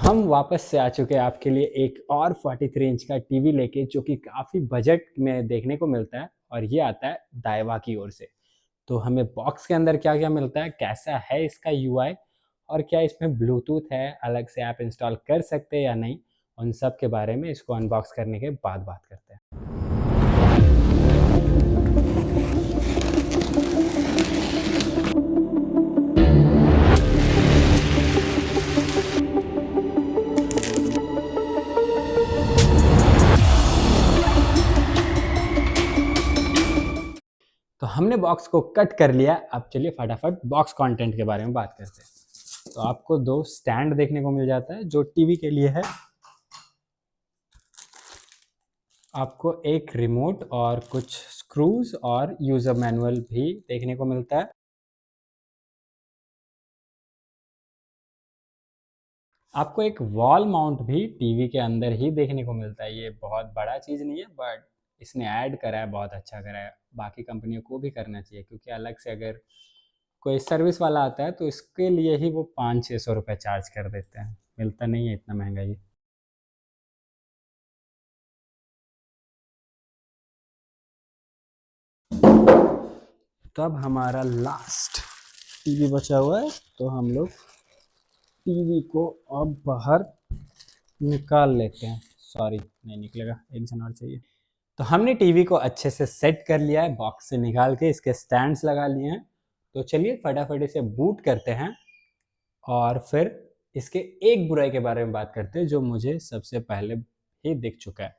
हम वापस से आ चुके हैं आपके लिए एक और 43 इंच का टीवी लेके, जो कि काफ़ी बजट में देखने को मिलता है और ये आता है डाइवा की ओर से। तो हमें बॉक्स के अंदर क्या-क्या मिलता है, कैसा है इसका यूआई और क्या इसमें ब्लूटूथ है, अलग से ऐप इंस्टॉल कर सकते हैं या नहीं, उन सब के बारे में इसको अनबॉक्स करने के बाद बात करते हैं। तो हमने बॉक्स को कट कर लिया, अब चलिए फटाफट बॉक्स कंटेंट के बारे में बात करते हैं। तो आपको 2 स्टैंड देखने को मिल जाता है जो टीवी के लिए है। आपको एक रिमोट और कुछ स्क्रूज और यूजर मैनुअल भी देखने को मिलता है। आपको एक वॉल माउंट भी टीवी के अंदर ही देखने को मिलता है। ये बहुत बड़ा चीज़ नहीं है, बट इसने ऐड करा है, बहुत अच्छा करा है। बाकी कंपनियों को भी करना चाहिए, क्योंकि अलग से अगर कोई सर्विस वाला आता है तो इसके लिए ही वो 500-600 रुपये चार्ज कर देते हैं। मिलता नहीं है इतना महंगा ये। तो अब हमारा लास्ट टीवी बचा हुआ है, तो हम लोग टीवी को अब बाहर निकाल लेते हैं। सॉरी, नहीं निकलेगा, एक जन और चाहिए। तो हमने टीवी को अच्छे से सेट कर लिया है, बॉक्स से निकाल के इसके स्टैंड्स लगा लिए हैं। तो चलिए फटाफट इसे बूट करते हैं और फिर इसके एक बुराई के बारे में बात करते हैं, जो मुझे सबसे पहले ही दिख चुका है।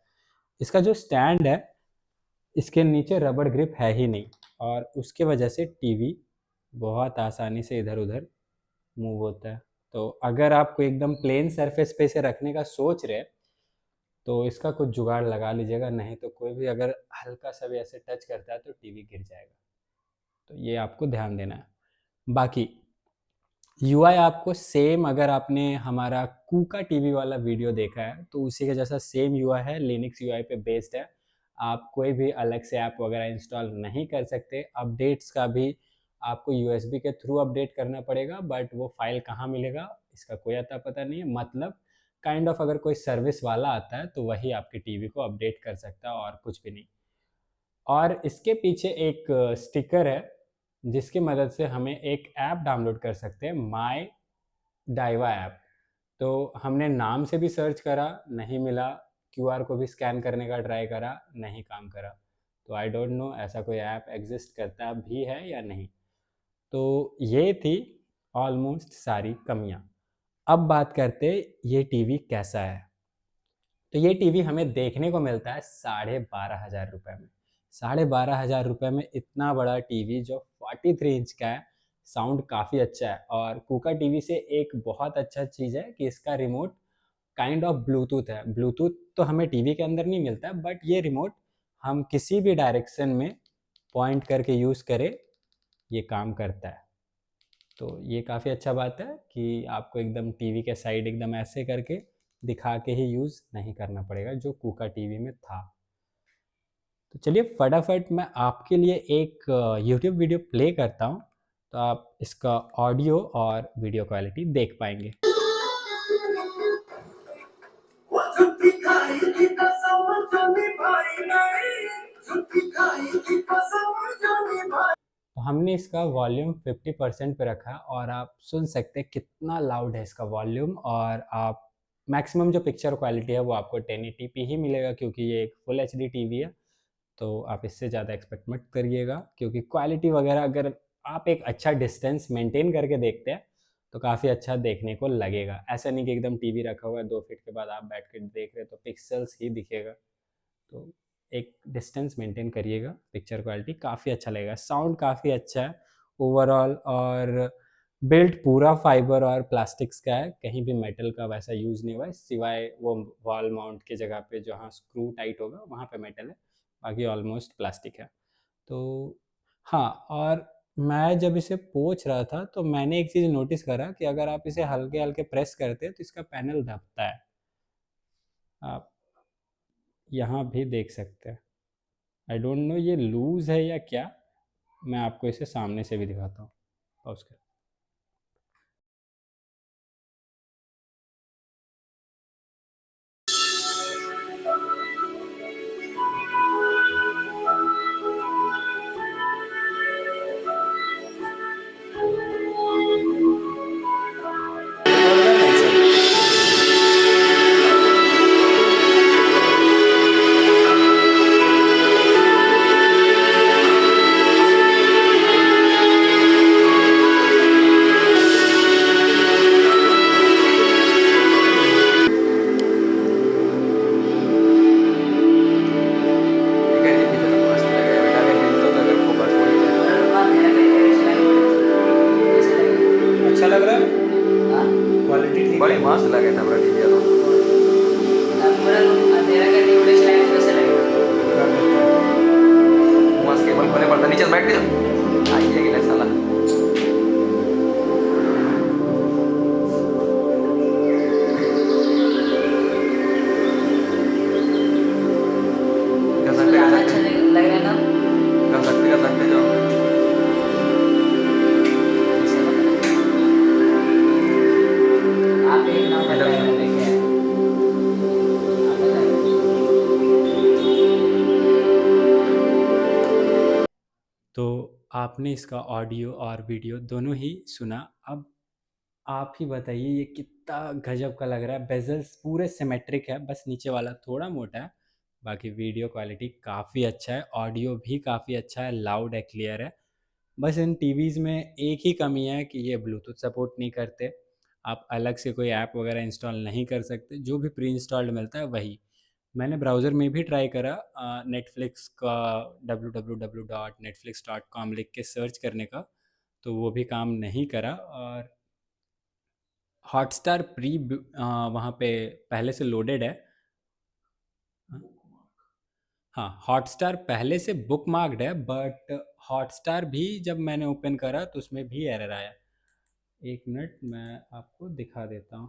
इसका जो स्टैंड है, इसके नीचे रबड़ ग्रिप है ही नहीं, और उसके वजह से टीवी बहुत आसानी से इधर उधर मूव होता है। तो अगर आप कोई एकदम प्लेन सरफेस पे इसे रखने का सोच रहे हैं, तो इसका कुछ जुगाड़ लगा लीजिएगा, नहीं तो कोई भी अगर हल्का सा भी ऐसे टच करता है तो टीवी गिर जाएगा। तो ये आपको ध्यान देना है। बाकी यूआई आपको सेम, अगर आपने हमारा कूका टीवी वाला वीडियो देखा है तो उसी का जैसा सेम यूआई है, लिनक्स यूआई पे बेस्ड है। आप कोई भी अलग से ऐप वगैरह इंस्टॉल नहीं कर सकते। अपडेट्स का भी आपको यूएसबी के थ्रू अपडेट करना पड़ेगा, बट वो फाइल कहाँ मिलेगा इसका कोई अता पता नहीं है। मतलब काइंड ऑफ अगर कोई सर्विस वाला आता है तो वही आपके टीवी को अपडेट कर सकता है, और कुछ भी नहीं। और इसके पीछे एक स्टिकर है, जिसकी मदद से हमें एक ऐप डाउनलोड कर सकते हैं, माई डाइवा ऐप। तो हमने नाम से भी सर्च करा, नहीं मिला। क्यूआर को भी स्कैन करने का ट्राई करा, नहीं काम करा। तो आई डोंट नो ऐसा कोई ऐप एग्जिस्ट करता भी है या नहीं। तो ये थी ऑलमोस्ट सारी कमियां। अब बात करते ये टीवी कैसा है। तो ये टीवी हमें देखने को मिलता है 12,500 रुपये में। 12,500 रुपये में इतना बड़ा टीवी जो 43 इंच का है, साउंड काफ़ी अच्छा है। और कूका टीवी से एक बहुत अच्छा चीज़ है कि इसका रिमोट काइंड ऑफ ब्लूटूथ है। ब्लूटूथ तो हमें टीवी के अंदर नहीं मिलता, बट ये रिमोट हम किसी भी डायरेक्शन में पॉइंट करके यूज़ करें, ये काम करता है। तो ये काफ़ी अच्छा बात है कि आपको एकदम टीवी के साइड एकदम ऐसे करके दिखा के ही यूज़ नहीं करना पड़ेगा, जो कूका टीवी में था। तो चलिए फटाफट मैं आपके लिए एक यूट्यूब वीडियो प्ले करता हूँ, तो आप इसका ऑडियो और वीडियो क्वालिटी देख पाएंगे। तो हमने इसका वॉल्यूम 50% पे रखा, और आप सुन सकते हैं कितना लाउड है इसका वॉल्यूम। और आप मैक्सिमम जो पिक्चर क्वालिटी है वो आपको 1080p ही मिलेगा, क्योंकि ये एक फुल एचडी टीवी है। तो आप इससे ज़्यादा एक्सपेक्ट मत करिएगा, क्योंकि क्वालिटी वगैरह अगर आप एक अच्छा डिस्टेंस मेंटेन करके देखते हैं तो काफ़ी अच्छा देखने को लगेगा। ऐसा नहीं कि एकदम टीवी रखा हुआ है 2 फीट के बाद आप बैठ के देख रहे हो तो पिक्सल्स ही दिखेगा। तो एक डिस्टेंस मेंटेन करिएगा, पिक्चर क्वालिटी काफ़ी अच्छा लगेगा। साउंड काफ़ी अच्छा है ओवरऑल, और बिल्ट पूरा फाइबर और प्लास्टिक्स का है, कहीं भी मेटल का वैसा यूज़ नहीं हुआ है, सिवाय वो वॉल माउंट की जगह पे जहाँ स्क्रू टाइट होगा वहाँ पे मेटल है, बाकी ऑलमोस्ट प्लास्टिक है। तो हाँ, और मैं जब इसे पोंछ रहा था तो मैंने एक चीज़ नोटिस करा कि अगर आप इसे हल्के-हल्के प्रेस करते हैं तो इसका पैनल दबता है। आप यहाँ भी देख सकते हैं। आई डोंट नो ये लूज़ है या क्या। मैं आपको इसे सामने से भी दिखाता हूँ। पॉज़ करें। मस्त लगे था बड़ा टीवी तो पूरा रूम अंधेरा करके वीडियो चलाएंगे तो कैसा लगेगा? कर लेते हैं। मस्त केबल खोलने पड़ता नीचे बैठ के आइए कि साला इसमें गाना अच्छा लग रहा है ना? कर सकते जो कैसे बताएं? आप एक नंबर इधर ड्राइवर लेके आए, आप बताइए। तो आपने इसका ऑडियो और वीडियो दोनों ही सुना। अब आप ही बताइए ये कितना गजब का लग रहा है। बेजल्स पूरे सिमेट्रिक है, बस नीचे वाला थोड़ा मोटा है। बाकी वीडियो क्वालिटी काफ़ी अच्छा है, ऑडियो भी काफ़ी अच्छा है, लाउड है, क्लियर है। बस इन टीवीज़ में एक ही कमी है कि ये ब्लूटूथ सपोर्ट नहीं करते। आप अलग से कोई ऐप वगैरह इंस्टॉल नहीं कर सकते, जो भी प्री इंस्टॉल्ड मिलता है वही। मैंने ब्राउज़र में भी ट्राई करा नेटफ्लिक्स का www.netflix.com लिख के सर्च करने का, तो वो भी काम नहीं करा। और हॉटस्टार वहाँ पे पहले से लोडेड है। हाँ, हॉटस्टार पहले से बुक मार्क्ड है, बट हॉटस्टार भी जब मैंने ओपन करा तो उसमें भी एरर आया। एक मिनट मैं आपको दिखा देता हूँ।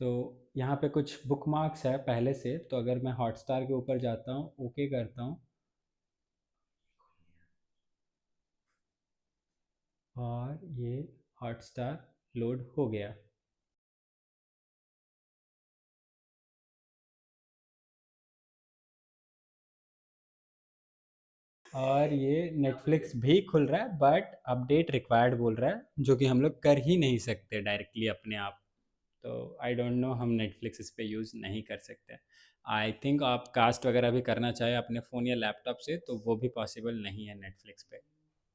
सो यहाँ पे कुछ बुक मार्क्स है पहले से, तो अगर मैं हॉटस्टार के ऊपर जाता हूँ, ओके करता हूँ, और ये हॉटस्टार लोड हो गया। और ये नेटफ्लिक्स भी खुल रहा है, बट अपडेट रिक्वायर्ड बोल रहा है, जो कि हम लोग कर ही नहीं सकते डायरेक्टली अपने आप। तो आई डोंट नो, हम नेटफ्लिक्स इस पे यूज़ नहीं कर सकते। आई थिंक आप कास्ट वगैरह भी करना चाहे अपने फ़ोन या लैपटॉप से तो वो भी पॉसिबल नहीं है नेटफ्लिक्स पे।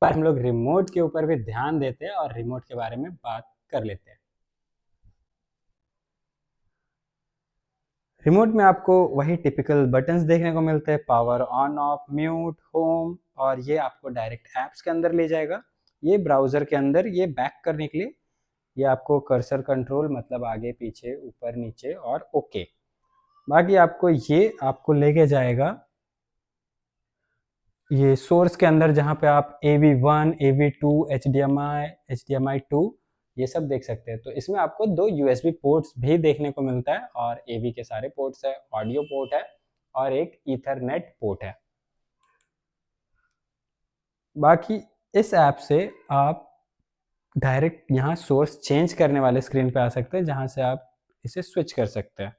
पर हम लोग रिमोट के ऊपर भी ध्यान देते हैं और रिमोट के बारे में बात कर लेते हैं। रिमोट में आपको वही टिपिकल बटन्स देखने को मिलते हैं, power on off, mute, home, और ये आपको डायरेक्ट ऐप्स के अंदर ले जाएगा। ये ब्राउज़र के अंदर ये बैक करने के लिए ये आपको कर्सर कंट्रोल, मतलब आगे पीछे ऊपर नीचे और ओके। बाकी आपको ये आपको लेके जाएगा ये सोर्स के अंदर, जहाँ पे आप AV1, AV2, HDMI 2 ये सब देख सकते हैं। तो इसमें आपको 2 USB पोर्ट्स भी देखने को मिलता है, और AV के सारे पोर्ट्स है, ऑडियो पोर्ट है, और एक ईथरनेट पोर्ट है। बाकी इस ऐप से आप डायरेक्ट यहाँ सोर्स चेंज करने वाले स्क्रीन पे आ सकते हैं, जहाँ से आप इसे स्विच कर सकते हैं।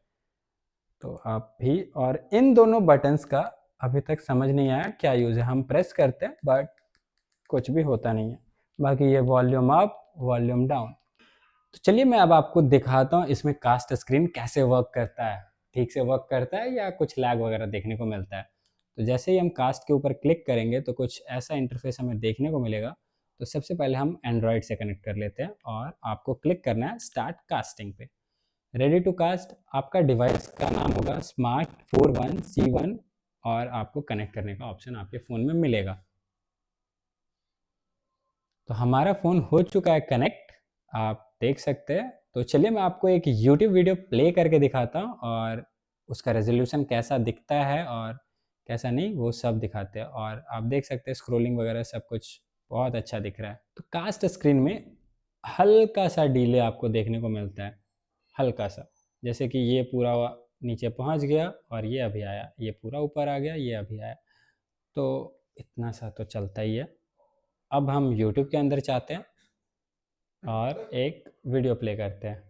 तो आप भी, और इन दोनों बटन्स का अभी तक समझ नहीं आया क्या यूज़ है। हम प्रेस करते हैं बट कुछ भी होता नहीं है। बाकी ये वॉल्यूम अप, वॉल्यूम डाउन। तो चलिए मैं अब आपको दिखाता हूँ इसमें कास्ट स्क्रीन कैसे वर्क करता है, ठीक से वर्क करता है या कुछ लैग वगैरह देखने को मिलता है। तो जैसे ही हम कास्ट के ऊपर क्लिक करेंगे तो कुछ ऐसा इंटरफेस हमें देखने को मिलेगा। तो सबसे पहले हम एंड्रॉयड से कनेक्ट कर लेते हैं, और आपको क्लिक करना है स्टार्ट कास्टिंग पे। रेडी टू कास्ट, आपका डिवाइस का नाम होगा स्मार्ट 41C1, और आपको कनेक्ट करने का ऑप्शन आपके फ़ोन में मिलेगा। तो हमारा फ़ोन हो चुका है कनेक्ट, आप देख सकते हैं। तो चलिए मैं आपको एक यूट्यूब वीडियो प्ले करके दिखाता हूँ, और उसका रेजोल्यूशन कैसा दिखता है और कैसा नहीं वो सब दिखाते हैं। और आप देख सकते हैं स्क्रोलिंग वगैरह सब कुछ बहुत अच्छा दिख रहा है। तो कास्ट स्क्रीन में हल्का सा डिले आपको देखने को मिलता है, हल्का सा। जैसे कि ये पूरा नीचे पहुंच गया और ये अभी आया, ये पूरा ऊपर आ गया, ये अभी आया। तो इतना सा तो चलता ही है। अब हम यूट्यूब के अंदर चाहते हैं और एक वीडियो प्ले करते हैं।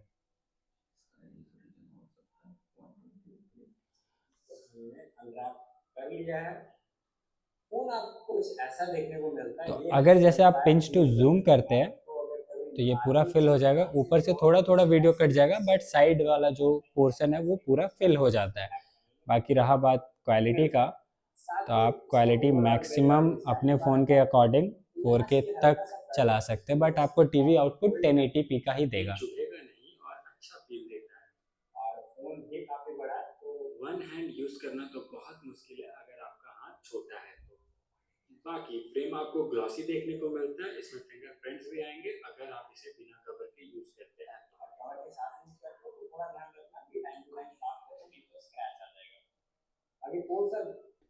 कर लिया है, फोन आपको कुछ ऐसा देखने को मिलता है। तो अगर जैसे आप पिंच टू जूम करते हैं तो ये पूरा फिल हो जाएगा, ऊपर से थोड़ा थोड़ा वीडियो कट जाएगा, बट साइड वाला जो पोर्शन है वो पूरा फिल हो जाता है। बाकी रहा बात क्वालिटी का, तो आप क्वालिटी मैक्सिमम अपने फ़ोन के अकॉर्डिंग 4K तक चला सकते हैं, बट आपको टीवी आउटपुट 1080p का ही देगा। चुभेगा नहीं और अच्छा फील देता है। और फ़ोन भी काफ़ी बड़ा है, तो वन हैंड यूज़ करना तो बहुत मुश्किल है अगर आपका हाथ छोटा है तो। बाकी फ्रेम आपको ग्लॉसी देखने को मिलता है, इसमें फिंगरप्रिंट्स भी आएंगे अगर आप इसे बिना कवर के यूज करते हैं तो। कवर के साथ यूज करते हो तो थोड़ा ध्यान रखना कि टाइम टू टाइम साफ करो, नहीं तो स्क्रैच आ जाएगा। अभी कौन सा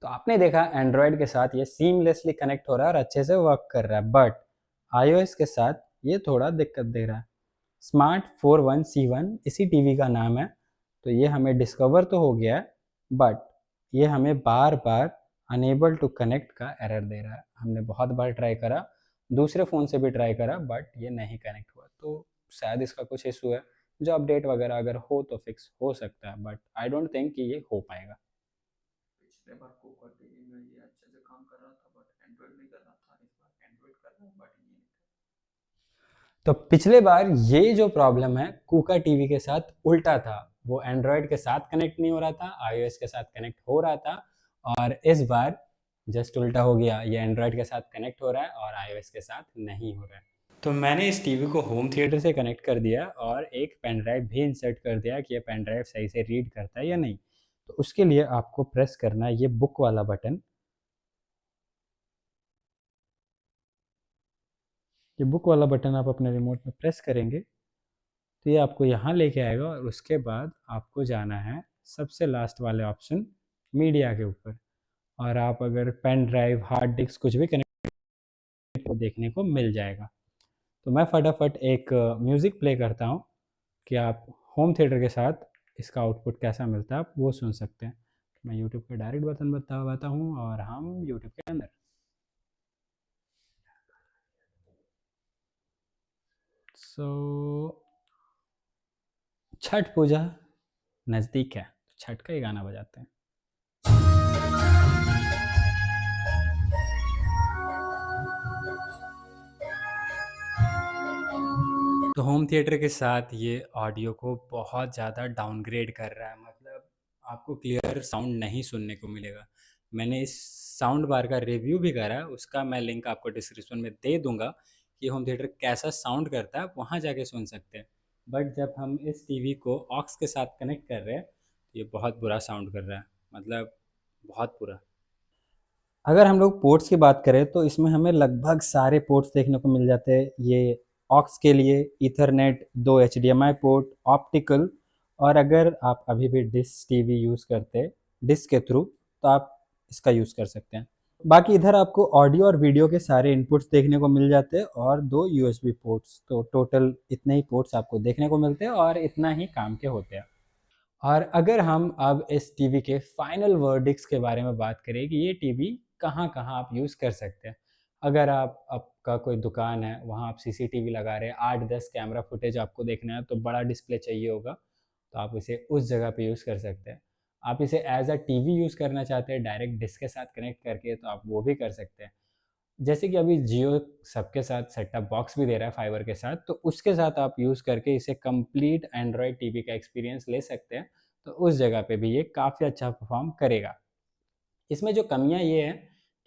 तो आपने देखा एंड्रॉयड के साथ ये सीमलेसली कनेक्ट हो रहा है और अच्छे से वर्क कर रहा है, बट iOS के साथ ये थोड़ा दिक्कत दे रहा है। स्मार्ट 41C1 इसी टीवी का नाम है, तो ये हमें डिस्कवर तो हो गया है, बट ये हमें बार बार अनेबल टू कनेक्ट का एरर दे रहा है। हमने बहुत बार ट्राई करा, दूसरे फ़ोन से भी ट्राई करा, बट ये नहीं कनेक्ट हुआ, तो शायद इसका कुछ इशू है। जो अपडेट वगैरह अगर हो तो फिक्स हो सकता है, बट आई डोंट थिंक कि ये हो पाएगा। पिछले बार कोका टीवी में ये अच्छे से काम कर रहा था, बट एंड्रॉइड नहीं कर रहा था। इस बार एंड्रॉइड कर रहा है, बट ये नहीं कर रहा। तो पिछले बार ये जो प्रॉब्लम है कूका टीवी के साथ उल्टा था, वो एंड्रॉयड के साथ कनेक्ट नहीं हो रहा था, iOS के साथ कनेक्ट हो रहा था, और इस बार जस्ट उल्टा हो गया, ये एंड्रॉयड के साथ कनेक्ट हो रहा है और iOS के साथ नहीं हो रहा है। तो मैंने इस टीवी को होम थिएटर से कनेक्ट कर दिया और एक पेन ड्राइव भी इंसर्ट कर दिया कि ये पेन ड्राइव सही से रीड करता है या नहीं। तो उसके लिए आपको प्रेस करना है ये बुक वाला बटन। ये बुक वाला बटन आप अपने रिमोट में प्रेस करेंगे तो ये आपको यहाँ लेके आएगा और उसके बाद आपको जाना है सबसे लास्ट वाले ऑप्शन मीडिया के ऊपर, और आप अगर पेन ड्राइव हार्ड डिस्क कुछ भी कनेक्ट को देखने को मिल जाएगा। तो मैं फटाफट एक म्यूज़िक प्ले करता हूँ कि आप होम थिएटर के साथ इसका आउटपुट कैसा मिलता है आप वो सुन सकते हैं। मैं यूट्यूब का डायरेक्ट बटन बताता हूँ और हम यूट्यूब के अंदर। छठ पूजा नज़दीक है, छठ का ही गाना बजाते हैं। तो होम थिएटर के साथ ये ऑडियो को बहुत ज़्यादा डाउनग्रेड कर रहा है, मतलब आपको क्लियर साउंड नहीं सुनने को मिलेगा। मैंने इस साउंड बार का रिव्यू भी करा है, उसका मैं लिंक आपको डिस्क्रिप्शन में दे दूंगा कि होम थिएटर कैसा साउंड करता है, आप वहाँ जाके सुन सकते हैं। बट जब हम इस टीवी को ऑक्स के साथ कनेक्ट कर रहे हैं तो ये बहुत बुरा साउंड कर रहा है, मतलब बहुत बुरा। अगर हम लोग पोर्ट्स की बात करें तो इसमें हमें लगभग सारे पोर्ट्स देखने को मिल जाते हैं। ये ऑक्स के लिए ईथरनेट, 2 HDMI पोर्ट, ऑप्टिकल, और अगर आप अभी भी डिश टीवी यूज़ करते हैं डिश के थ्रू तो आप इसका यूज़ कर सकते हैं। बाकी इधर आपको ऑडियो और वीडियो के सारे इनपुट्स देखने को मिल जाते हैं और 2 USB पोर्ट्स, तो टोटल इतने ही पोर्ट्स आपको देखने को मिलते हैं और इतना ही काम के होते हैं। और अगर हम अब इस टीवी के फाइनल वर्डिक्स के बारे में बात करें कि ये टीवी कहाँ कहाँ आप यूज़ कर सकते हैं। अगर आपका कोई दुकान है, वहाँ आप CCTV लगा रहे हैं, 8-10 कैमरा फुटेज आपको देखना है, तो बड़ा डिस्प्ले चाहिए होगा, तो आप इसे उस जगह पे यूज़ कर सकते हैं। आप इसे एज अ टीवी यूज़ करना चाहते हैं डायरेक्ट डिश के साथ कनेक्ट करके, तो आप वो भी कर सकते हैं। जैसे कि अभी जियो सबके साथ सेट टॉप बॉक्स भी दे रहा है फाइबर के साथ, तो उसके साथ आप यूज़ करके इसे कंप्लीट एंड्रॉयड टीवी का एक्सपीरियंस ले सकते हैं, तो उस जगह पे भी ये काफ़ी अच्छा परफॉर्म करेगा। इसमें जो कमियां ये है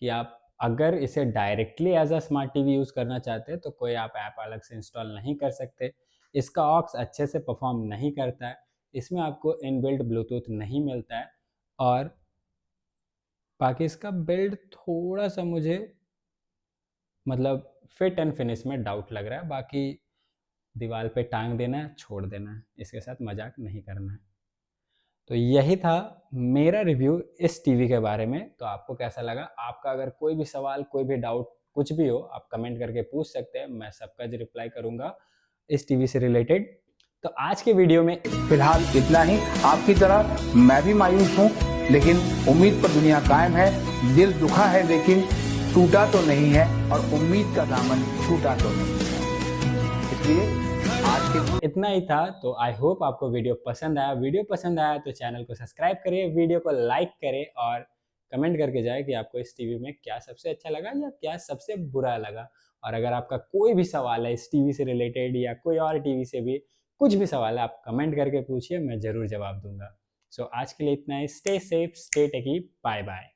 कि आप अगर इसे directly as a smart TV use करना चाहते हैं तो कोई आप ऐप अलग से इंस्टॉल नहीं कर सकते। इसका ऑक्स अच्छे से परफॉर्म नहीं करता है, इसमें आपको इनबिल्ट ब्लूटूथ नहीं मिलता है, और बाकी इसका बिल्ड थोड़ा सा मुझे मतलब फिट एंड फिनिश में डाउट लग रहा है। बाकी दीवार पे टांग देना है, छोड़ देना है, इसके साथ मजाक नहीं करना है। तो यही था मेरा रिव्यू इस टीवी के बारे में। तो आपको कैसा लगा? आपका अगर कोई भी सवाल, कोई भी डाउट कुछ भी हो, आप कमेंट करके पूछ सकते हैं, मैं सबका रिप्लाई करूंगा इस टीवी से रिलेटेड। तो आज के वीडियो में फिलहाल इतना ही। आपकी तरह मैं भी मायूस हूँ, लेकिन उम्मीद पर दुनिया कायम है। दिल दुखा है लेकिन टूटा तो नहीं है, और उम्मीद का दामन छूटा तो नहीं है। इसलिए आज के इतना ही था। तो आई होप आपको वीडियो पसंद आया। वीडियो पसंद आया तो चैनल को सब्सक्राइब करिए, वीडियो को लाइक करें और कमेंट करके जाए कि आपको इस टीवी में क्या सबसे अच्छा लगा या क्या सबसे बुरा लगा। और अगर आपका कोई भी सवाल है इस टीवी से रिलेटेड या कोई और टीवी से भी कुछ भी सवाल है, आप कमेंट करके पूछिए, मैं ज़रूर जवाब दूंगा। सो आज के लिए इतना ही। स्टे सेफ, स्टे टेकी, बाय बाय।